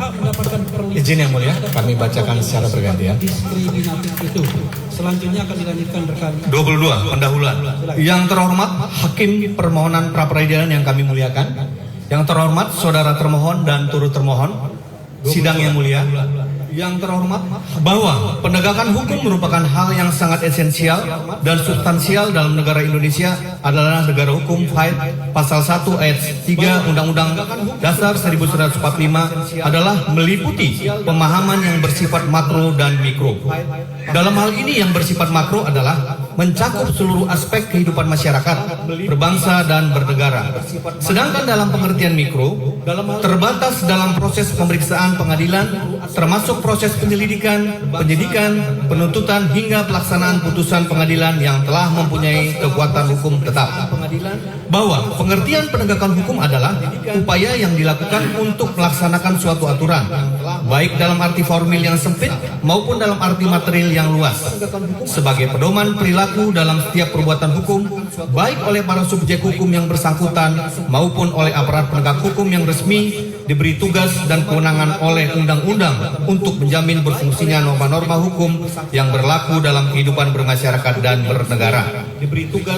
berhak mendapatkan perlindungan. Izin yang mulia, kami bacakan secara bergantian. Diskriminatif itu. Selanjutnya akan dilanjutkan rekan. 22. Pendahuluan. Yang terhormat Hakim permohonan pra peradilan yang kami muliakan. Yang terhormat saudara termohon dan turut termohon. Sidang yang mulia. Yang terhormat bahwa penegakan hukum merupakan hal yang sangat esensial dan substansial dalam negara Indonesia adalah negara hukum. Pasal 1 ayat 3 Undang-Undang Dasar 1945 adalah meliputi pemahaman yang bersifat makro dan mikro. Dalam hal ini yang bersifat makro adalah mencakup seluruh aspek kehidupan masyarakat, berbangsa dan bernegara. Sedangkan dalam pengertian mikro, terbatas dalam proses pemeriksaan pengadilan, termasuk proses penyelidikan, penyidikan, penuntutan hingga pelaksanaan putusan pengadilan yang telah mempunyai kekuatan hukum tetap. Bahwa pengertian penegakan hukum adalah upaya yang dilakukan untuk melaksanakan suatu aturan, baik dalam arti formil yang sempit maupun dalam arti material yang luas, sebagai pedoman perilaku dalam setiap perbuatan hukum, baik oleh para subjek hukum yang bersangkutan maupun oleh aparat penegak hukum yang resmi diberi tugas dan kewenangan oleh undang-undang untuk menjamin berfungsinya norma-norma hukum yang berlaku dalam kehidupan bermasyarakat dan bernegara.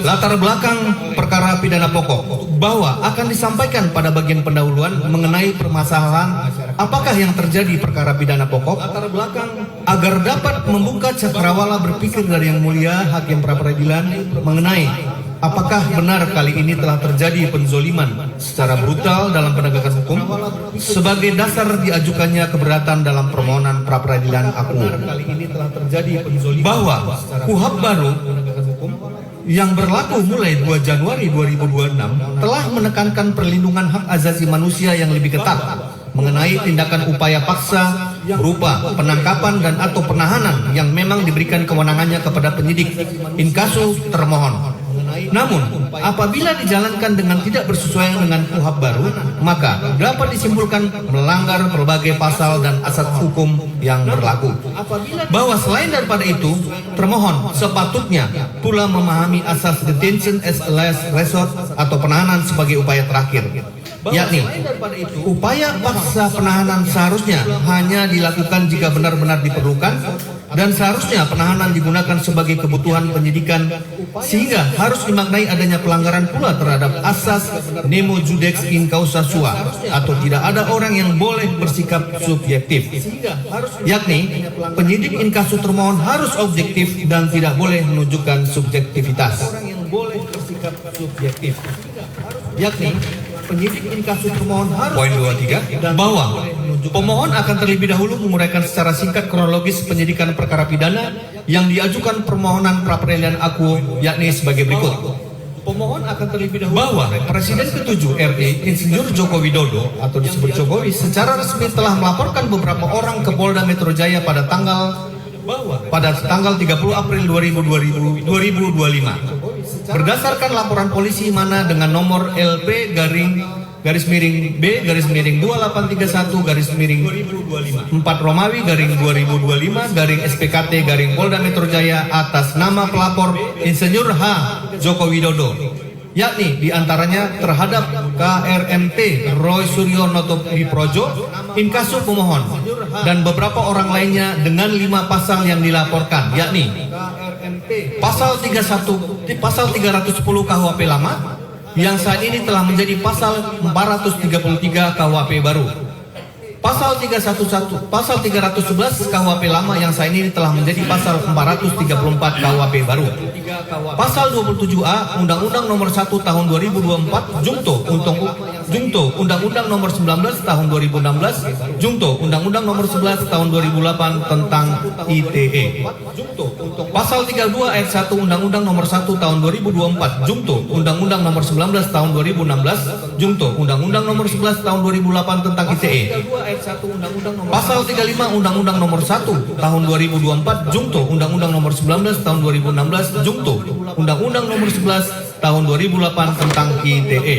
Latar belakang perkara pidana pokok bahwa akan disampaikan pada bagian pendahuluan mengenai permasalahan apakah yang terjadi perkara pidana pokok agar dapat membuka cakrawala berpikir dari yang mulia Hakim pra peradilan mengenai apakah benar kali ini telah terjadi penzoliman secara brutal dalam penegakan hukum sebagai dasar diajukannya keberatan dalam permohonan pra peradilan aku. Bahwa KUHP baru yang berlaku mulai 2 Januari 2026 telah menekankan perlindungan hak asasi manusia yang lebih ketat mengenai tindakan upaya paksa berupa penangkapan dan atau penahanan yang memang diberikan kewenangannya kepada penyidik inkasu termohon. Namun, apabila dijalankan dengan tidak bersesuaian dengan KUHP baru, maka dapat disimpulkan melanggar berbagai pasal dan asas hukum yang berlaku. Bahwa selain daripada itu, termohon sepatutnya pula memahami asas detention as a last resort atau penahanan sebagai upaya terakhir, yakni upaya paksa penahanan seharusnya hanya dilakukan jika benar-benar diperlukan dan seharusnya penahanan digunakan sebagai kebutuhan penyidikan sehingga harus dimaknai adanya pelanggaran pula terhadap asas nemo judex in causa sua atau tidak ada orang yang boleh bersikap subjektif, yakni penyidik inkasu termohon harus objektif dan tidak boleh menunjukkan subjektivitas, yakni penyidik inkasu termohon harus. Poin 23 bahwa pemohon akan terlebih dahulu menguraikan secara singkat kronologis penyidikan perkara pidana yang diajukan permohonan pra peradilan aku, yakni sebagai berikut. Pemohon akan terlebih dahulu bahwa Presiden ke-7 RI Insinyur Joko Widodo atau disebut Jokowi secara resmi telah melaporkan beberapa orang ke Polda Metro Jaya pada tanggal 30 April 2025 berdasarkan laporan polisi mana dengan nomor LP garis miring B garis miring 2831 garis miring 4 Romawi garing 2025 garing SPKT garing Polda Metro Jaya atas nama pelapor Insinyur H. Joko Widodo, yakni diantaranya terhadap KRMT Roy Suryo Noto Wiprojo inkasu pemohon dan beberapa orang lainnya dengan 5 pasal yang dilaporkan, yakni pasal 310 KUHP lama yang saat ini telah menjadi pasal 433 KUHP baru, pasal 311 KUHP lama yang saat ini telah menjadi pasal 434 KUHP baru, pasal 27A Undang-Undang Nomor 1 Tahun 2024 Jungto Undang-Undang Nomor 19 Tahun 2016 Jungto Undang-Undang Nomor 11 Tahun 2008 tentang ITE, pasal 32 ayat 1 Undang-Undang Nomor 1 Tahun 2024 Jungto Undang-Undang Nomor 19 Tahun 2016 Jungto Undang-Undang Nomor 11 Tahun 2008 tentang ITE, pasal 35 Undang-Undang Nomor 1 Tahun 2024 Jungto Undang-Undang Nomor 19 Tahun 2016 Jungto Undang-Undang Nomor 11 Tahun 2008 tentang ITE.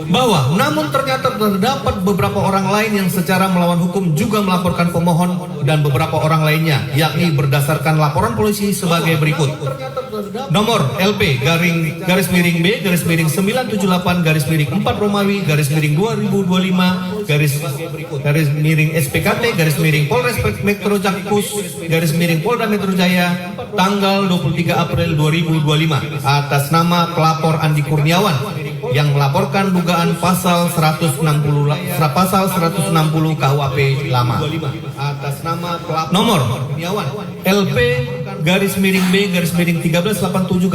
Bahwa namun ternyata terdapat beberapa orang lain yang secara melawan hukum juga melaporkan pemohon dan beberapa orang lainnya, yakni berdasarkan laporan polisi sebagai berikut. Nomor LP garis miring B garis miring 978 garis miring 4 Romawi garis miring 2025 garis miring SPKT garis miring Polres Metro Jakpus garis miring Polda Metro Jaya tanggal 23 April 2025 atas nama pelapor Andi Kurniawan yang melaporkan dugaan pasal 160 KUHP lama atas nama pelapor nomor LP garis miring B garis miring 1387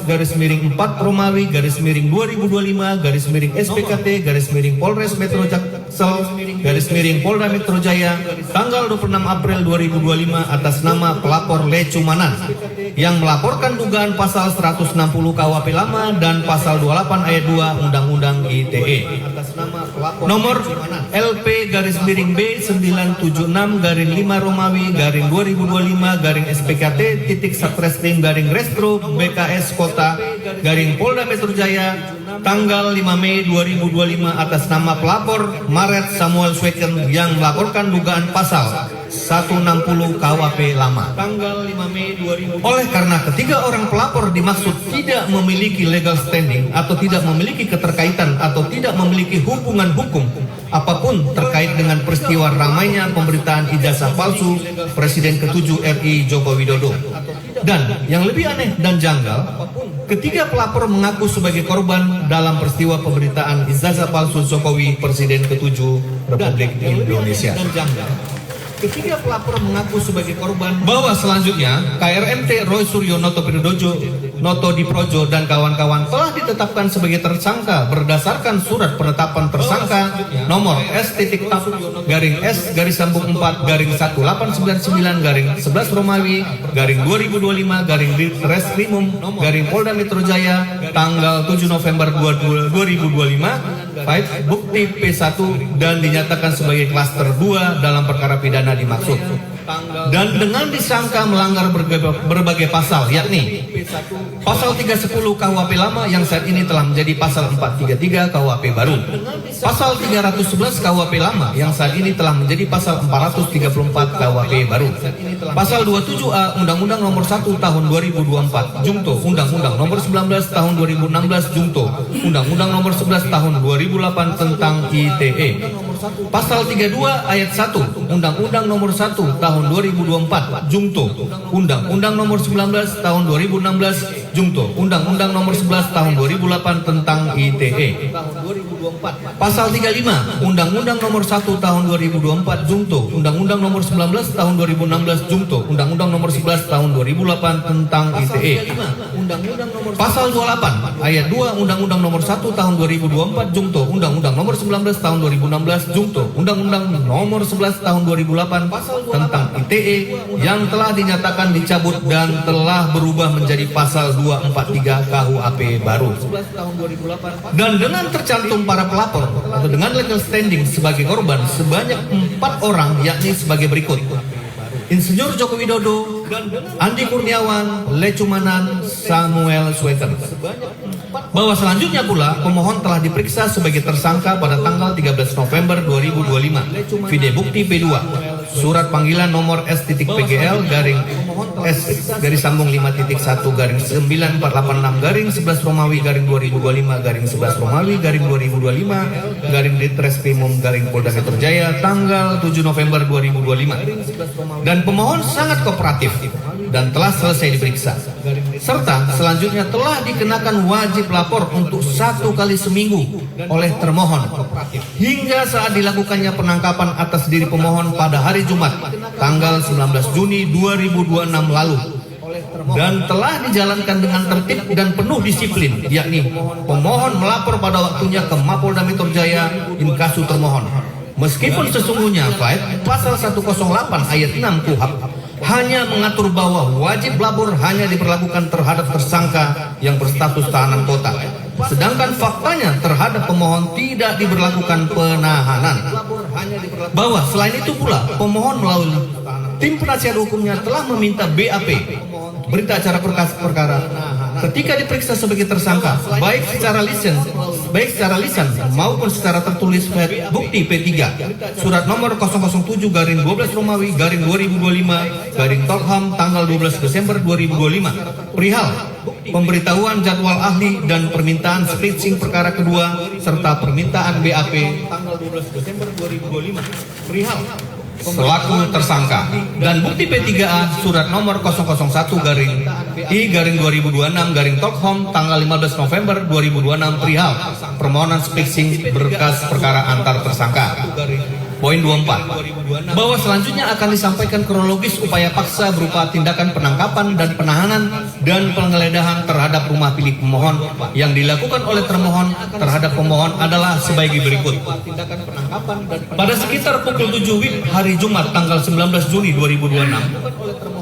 garis miring 4 Romawi garis miring 2025 garis miring SPKT garis miring Polres Metro Jaksel garis miring Polda Metro Jaya tanggal 26 April 2025 atas nama pelapor Lecumanan yang melaporkan dugaan pasal 160 KUHP lama dan pasal 28 ayat 2 Undang-Undang ITE nomor LP garis miring B 976 garing 5 Romawi garing 2025 garing SPKT titik Satreskrim garing Restro BKS Kota garing Polda Metro Jaya tanggal 5 Mei 2025 atas nama pelapor Maret Samuel Sweken yang melaporkan dugaan pasal 160 KUHP lama tanggal 5 Mei 2020. Oleh karena ketiga orang pelapor dimaksud tidak memiliki legal standing atau tidak memiliki keterkaitan atau tidak memiliki hubungan hukum apapun terkait dengan peristiwa ramainya pemberitaan ijazah palsu Presiden ke-7 RI Joko Widodo. Dan yang lebih aneh dan janggal, ketiga pelapor mengaku sebagai korban dalam peristiwa pemberitaan ijazah palsu Jokowi Presiden ke-7 Republik Indonesia. Ketiga pelapor mengaku sebagai korban bahwa selanjutnya KRMT Roy Suryo Noto Pridojo, Noto Diprojo dan kawan-kawan telah ditetapkan sebagai tersangka berdasarkan surat penetapan tersangka nomor S.Tap garing S garis sambung 4 garing 1899 garing 11 Romawi garing 2025 garing Reskrimum garing Polda Metro Jaya tanggal 7 November 2025 bukti P1 dan dinyatakan sebagai klaster 2 dalam perkara pidana dimaksud dan dengan disangka melanggar berbagai pasal yakni pasal 310 KUHP lama yang saat ini telah menjadi pasal 433 KUHP baru, pasal 311 KUHP lama yang saat ini telah menjadi pasal 434 KUHP baru, pasal 27A Undang-Undang Nomor 1 Tahun 2024 Jungto, Undang-Undang Nomor 19 Tahun 2016 Jungto, Undang-Undang Nomor 11 Tahun 2008 tentang ITE, pasal 32 ayat 1 Undang-Undang Nomor 1 Tahun 2024 Jungto, Undang-Undang Nomor 19 Tahun 2016 Jungto, Undang-Undang Nomor 11 Tahun 2008 tentang ITE, pasal 35 Undang-Undang Nomor 1 Tahun 2024 Jungto, Undang-Undang Nomor 19 Tahun 2016 Jungto, Undang-Undang Nomor 11 Tahun 2008 tentang ITE, pasal 28 ayat 2 Undang-Undang Nomor 1 Tahun 2024 Jungto, Undang-Undang Nomor 19 Tahun 2016 Jungto, Undang-Undang Nomor 11 Tahun 2008 tentang ITE yang telah dinyatakan dicabut dan telah berubah menjadi pasal 243 KUHP baru. Dan dengan tercantum para pelapor atau dengan legal standing sebagai korban sebanyak 4 orang yakni sebagai berikut: Insinyur Joko Widodo, Andi Kurniawan, Lecumanan, Samuel Sweten. Bahwa selanjutnya pula pemohon telah diperiksa sebagai tersangka pada tanggal 13 November 2025. Video bukti P2, surat panggilan nomor S.PGL garing S garis sambung 5.1 garing 9486 garing 11 Romawi garing 2025 garing 11 Romawi garing 2025 garing Ditreskrimum garing Polda Metro Jaya tanggal 7 November 2025. Dan pemohon sangat kooperatif dan telah selesai diperiksa, serta selanjutnya telah dikenakan wajib lapor untuk 1 kali seminggu oleh termohon hingga saat dilakukannya penangkapan atas diri pemohon pada hari Jumat tanggal 19 Juni 2026 lalu, dan telah dijalankan dengan tertib dan penuh disiplin, yakni pemohon melapor pada waktunya ke Mapolda Metro Jaya in kasu termohon. Meskipun sesungguhnya pasal 108 ayat 6 KUHP hanya mengatur bahwa wajib lapor hanya diberlakukan terhadap tersangka yang berstatus tahanan kota, sedangkan faktanya terhadap pemohon tidak diberlakukan penahanan. Bahwa selain itu pula pemohon melalui tim penasihat hukumnya telah meminta BAP, berita acara perkara, ketika diperiksa sebagai tersangka baik secara lisensi baik secara lisan maupun secara tertulis bukti P3 surat nomor 007/12 Romawi garing 2025 garing Tokham tanggal 12 Desember 2025 perihal pemberitahuan jadwal ahli dan permintaan splitsing perkara kedua serta permintaan BAP tanggal 12 Desember 2025 perihal selaku tersangka dan bukti P3A surat nomor 001/I/2026 garing Tokham tanggal 15 November 2026 perihal permohonan splitsing berkas perkara antar tersangka. Poin 24 bahwa selanjutnya akan disampaikan kronologis upaya paksa berupa tindakan penangkapan dan penahanan dan penggeledahan terhadap rumah milik pemohon yang dilakukan oleh termohon terhadap pemohon adalah sebagai berikut. Pada sekitar pukul 7 WIB hari Jumat tanggal 19 Juni 2026,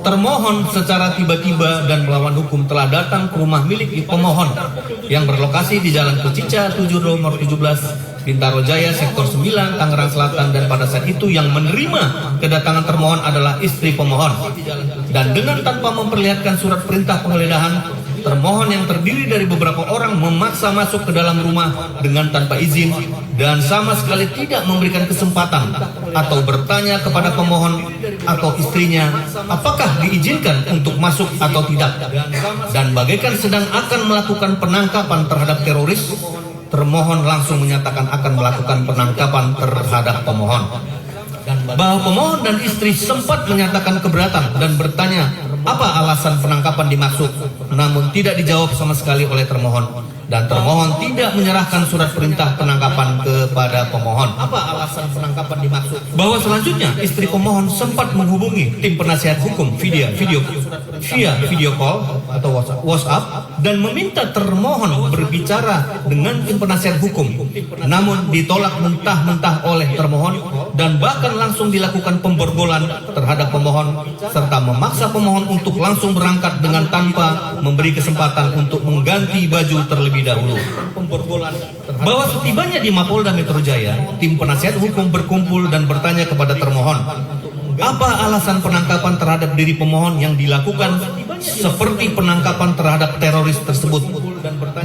termohon secara tiba-tiba dan melawan hukum telah datang ke rumah milik pemohon yang berlokasi di Jalan Pecica 7 nomor 17 Bintaro Jaya, Sektor 9, Tangerang Selatan, dan pada saat itu yang menerima kedatangan termohon adalah istri pemohon. Dan dengan tanpa memperlihatkan surat perintah penggeledahan, termohon yang terdiri dari beberapa orang memaksa masuk ke dalam rumah dengan tanpa izin dan sama sekali tidak memberikan kesempatan atau bertanya kepada pemohon atau istrinya apakah diizinkan untuk masuk atau tidak. Dan bagaikan sedang akan melakukan penangkapan terhadap teroris, termohon langsung menyatakan akan melakukan penangkapan terhadap pemohon. Bahwa pemohon dan istri sempat menyatakan keberatan dan bertanya apa alasan penangkapan dimaksud, namun tidak dijawab sama sekali oleh termohon. Dan termohon tidak menyerahkan surat perintah penangkapan kepada pemohon. Apa alasan penangkapan dimaksud? Bahwa selanjutnya istri pemohon sempat menghubungi tim penasihat hukum via video call atau WhatsApp dan meminta termohon berbicara dengan tim penasihat hukum. Namun ditolak mentah-mentah oleh termohon dan bahkan langsung dilakukan pemborgolan terhadap pemohon serta memaksa pemohon untuk langsung berangkat dengan tanpa memberi kesempatan untuk mengganti baju terlebih dahulu. Bahwa setibanya di Mapolda Metro Jaya, tim penasihat hukum berkumpul dan bertanya kepada termohon, apa alasan penangkapan terhadap diri pemohon yang dilakukan seperti penangkapan terhadap teroris tersebut.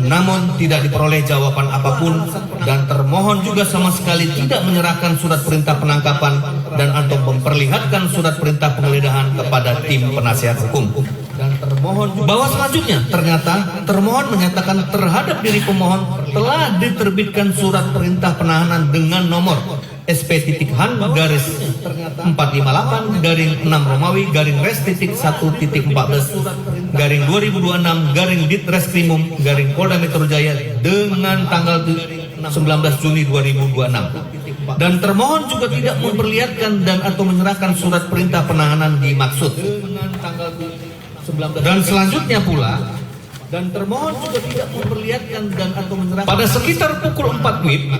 Namun tidak diperoleh jawaban apapun dan termohon juga sama sekali tidak menyerahkan surat perintah penangkapan dan atau memperlihatkan surat perintah penggeledahan kepada tim penasihat hukum. Dan termohon bahwa selanjutnya ternyata termohon menyatakan terhadap diri pemohon telah diterbitkan surat perintah penahanan dengan nomor SP.Han garis 458 garing 6 Romawi garing res titik 1.14 garing 2026 garing Ditreskrimum garing Polda Metro Jaya dengan tanggal 19 Juni 2026. Dan termohon juga tidak memperlihatkan dan atau menyerahkan surat perintah penahanan dimaksud. Dan selanjutnya pula, dan termohon juga tidak memperlihatkan dan atau menyerahkan pada sekitar pukul 4 WIB,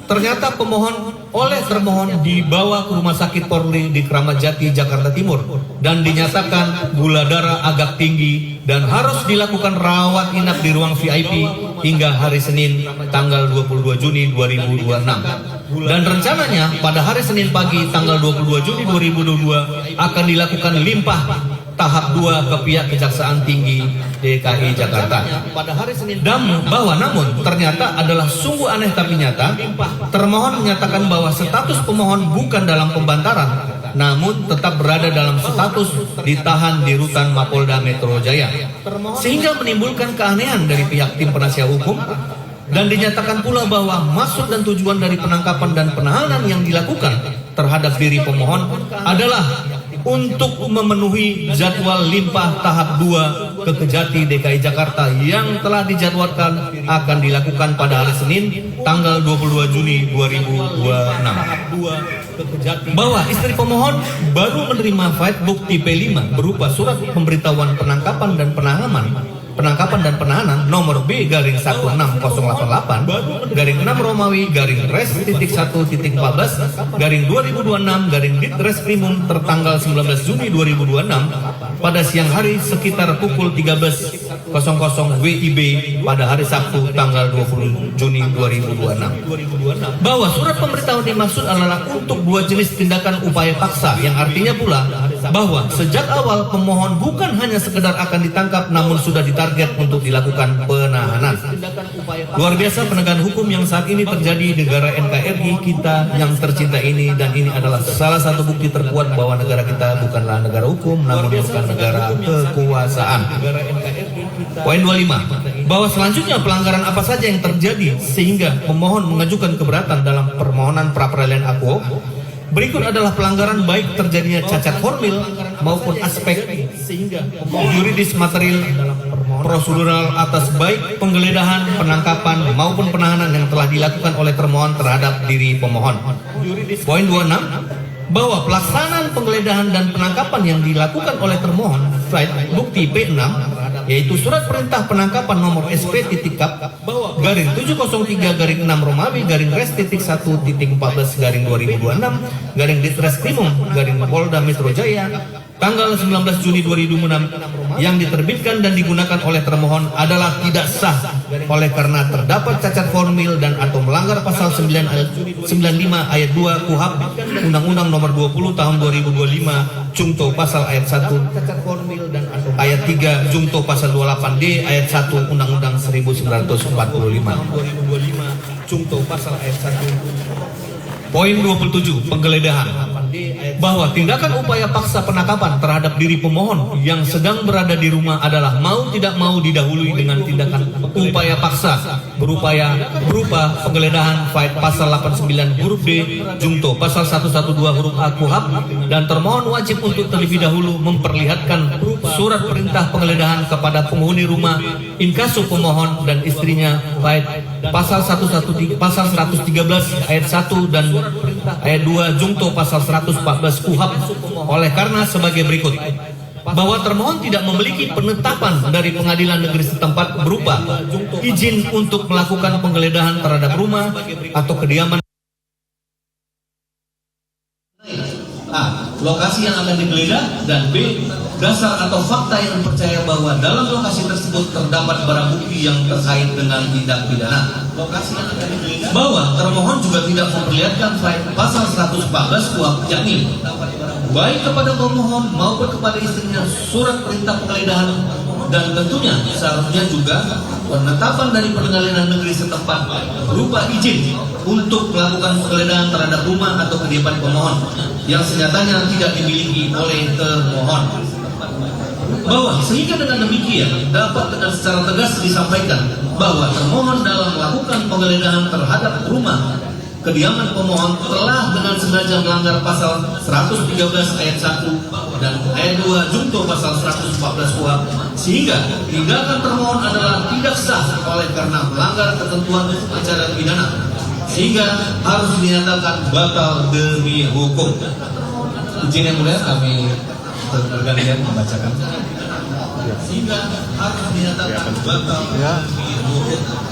ternyata termohon dibawa ke rumah sakit Polri di Kramat Jati, Jakarta Timur dan dinyatakan gula darah agak tinggi dan harus dilakukan rawat inap di ruang VIP hingga hari Senin tanggal 22 Juni 2026. Dan rencananya pada hari Senin pagi tanggal 22 Juni 2022 akan dilakukan limpah tahap 2 ke pihak Kejaksaan Tinggi DKI Jakarta. Namun ternyata adalah sungguh aneh tapi nyata, termohon menyatakan bahwa status pemohon bukan dalam pembantaran, namun tetap berada dalam status ditahan di rutan Mapolda Metro Jaya, sehingga menimbulkan keanehan dari pihak tim penasihat hukum. Dan dinyatakan pula bahwa maksud dan tujuan dari penangkapan dan penahanan yang dilakukan terhadap diri pemohon adalah untuk memenuhi jadwal limpah tahap 2 ke Kejati DKI Jakarta yang telah dijadwalkan akan dilakukan pada hari Senin tanggal 22 Juni 2026. Bahwa istri pemohon baru menerima file bukti P5 berupa surat pemberitahuan penangkapan dan penahanan nomor B garing 16088 garing 6 Romawi garing res titik 1.14 garing 2026 garing Ditreskrimum tertanggal 19 Juni 2026 pada siang hari sekitar pukul 13.00 WIB pada hari Sabtu tanggal 20 Juni 2026. Bahwa surat pemberitahuan dimaksud adalah untuk dua jenis tindakan upaya paksa yang artinya pula bahwa sejak awal pemohon bukan hanya sekedar akan ditangkap namun sudah ditarget untuk dilakukan penahanan. Luar biasa penegakan hukum yang saat ini terjadi di negara NKRI kita yang tercinta ini, dan ini adalah salah satu bukti terkuat bahwa negara kita bukanlah negara hukum namun bukan negara kekuasaan. Poin 25, bahwa selanjutnya pelanggaran apa saja yang terjadi sehingga pemohon mengajukan keberatan dalam permohonan pra-peradilan akuo. Berikut adalah pelanggaran baik terjadinya cacat formil maupun aspek sehingga juridis material prosedural atas baik penggeledahan, penangkapan maupun penahanan yang telah dilakukan oleh termohon terhadap diri pemohon. Poin 26, bahwa pelaksanaan penggeledahan dan penangkapan yang dilakukan oleh termohon bukti P6 yaitu surat perintah penangkapan nomor SP.Kap garing 703 6 Romawi garing res titik 1 titik 14 garing 2026 garing Ditreskrimum garing Polda Metro Jaya tanggal 19 Juni 2006 yang diterbitkan dan digunakan oleh termohon adalah tidak sah oleh karena terdapat cacat formil dan atau melanggar pasal 95 ayat 2 KUHP Undang-Undang Nomor 20 Tahun 2025 Jungto pasal ayat 1 cacat formil dan atau ayat 3 Jungto pasal 28D ayat 1 Undang-Undang 1945 Jungto pasal ayat 1. Poin 27, penggeledahan, bahwa tindakan upaya paksa penangkapan terhadap diri pemohon yang sedang berada di rumah adalah mau tidak mau didahului dengan tindakan upaya paksa berupa penggeledahan pasal 89 huruf D Jungto pasal 112 huruf A KUHP, dan termohon wajib untuk terlebih dahulu memperlihatkan surat perintah penggeledahan kepada penghuni rumah inkasu pemohon dan istrinya pasal 113 ayat 1 dan ayat 2 Jungto pasal 114 KUHP oleh karena sebagai berikut, bahwa termohon tidak memiliki penetapan dari pengadilan negeri setempat berupa izin untuk melakukan penggeledahan terhadap rumah atau kediaman A. Lokasi yang akan digeledah, dan B. Dasar atau fakta yang dipercaya bahwa dalam lokasi tersebut terdapat barang bukti yang terkait dengan tindak pidana. Lokasi yang akan digeledah, bahwa termohon juga tidak memperlihatkan pasal 114 KUHP yakni baik kepada pemohon maupun kepada istrinya surat perintah penggeledahan, dan tentunya seharusnya juga penetapan dari pengadilan negeri setempat berupa izin untuk melakukan penggeledahan terhadap rumah atau kediaman pemohon yang senyatanya tidak dimiliki oleh termohon. Bahwa sehingga dengan demikian dapat dengan secara tegas disampaikan bahwa termohon dalam melakukan penggeledahan terhadap rumah kediaman pemohon telah dengan sengaja melanggar pasal 113 ayat 1 dan ayat 2 Jungto pasal 114 KUHP, sehingga tindakan termohon adalah tidak sah oleh karena melanggar ketentuan acara pidana, sehingga harus dinyatakan batal demi hukum. Izin yang mulia, kami bergantian membacakan. Sehingga harus dinyatakan batal demi hukum.